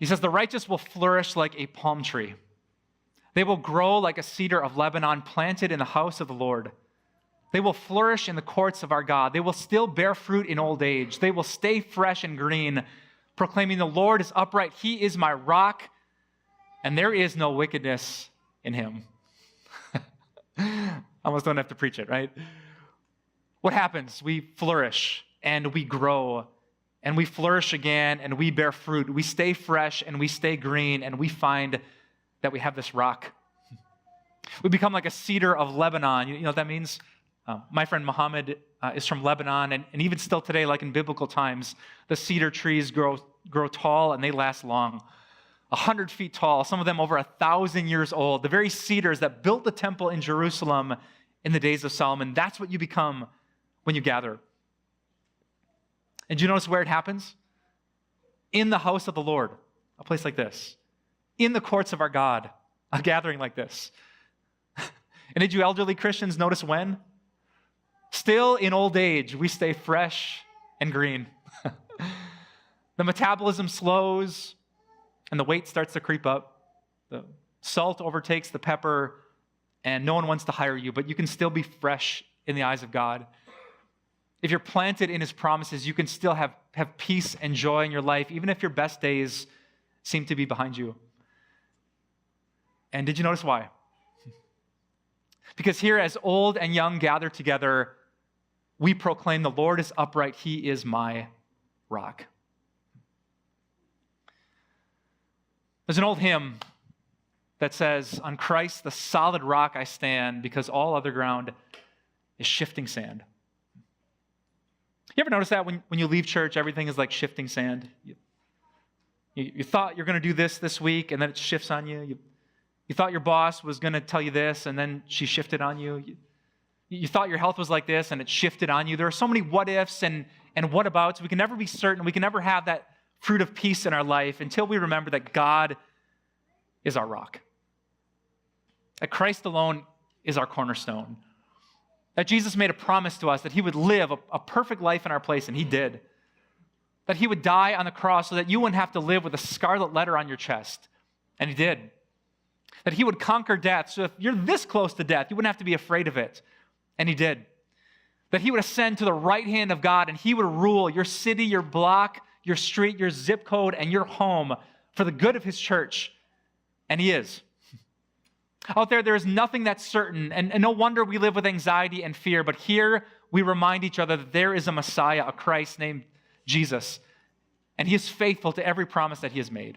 He says, the righteous will flourish like a palm tree. They will grow like a cedar of Lebanon planted in the house of the Lord. They will flourish in the courts of our God. They will still bear fruit in old age. They will stay fresh and green, proclaiming the Lord is upright. He is my rock, and there is no wickedness in him. I almost don't have to preach it, right? What happens? We flourish and we grow and we flourish again and we bear fruit. We stay fresh and we stay green and we find that we have this rock. We become like a cedar of Lebanon. You know what that means? My friend Muhammad is from Lebanon, and even still today, like in biblical times, the cedar trees grow tall and they last long. 100 feet tall, some of them over 1,000 years old. The very cedars that built the temple in Jerusalem in the days of Solomon, that's what you become when you gather. And do you notice where it happens? In the house of the Lord, a place like this. In the courts of our God, a gathering like this. And did you elderly Christians notice when? Still in old age, we stay fresh and green. The metabolism slows, and the weight starts to creep up. The salt overtakes the pepper, and no one wants to hire you, but you can still be fresh in the eyes of God. If you're planted in his promises, you can still have peace and joy in your life, even if your best days seem to be behind you. And did you notice why? Because here, as old and young gather together, we proclaim the Lord is upright, he is my rock. There's an old hymn that says, on Christ, the solid rock I stand, because all other ground is shifting sand. You ever notice that when you leave church, everything is like shifting sand? You thought you're going to do this week, and then it shifts on you. You thought your boss was going to tell you this, and then she shifted on you. You thought your health was like this, and it shifted on you. There are so many what-ifs and what-abouts. We can never be certain. We can never have that fruit of peace in our life until we remember that God is our rock. That Christ alone is our cornerstone. That Jesus made a promise to us that he would live a perfect life in our place, and he did. That he would die on the cross so that you wouldn't have to live with a scarlet letter on your chest, and he did. That he would conquer death, so if you're this close to death, you wouldn't have to be afraid of it, and he did. That he would ascend to the right hand of God, and he would rule your city, your block, your street, your zip code, and your home for the good of his church, and he is. Out there is nothing that's certain, and no wonder we live with anxiety and fear, but here we remind each other that there is a Messiah, a Christ named Jesus, and he is faithful to every promise that he has made.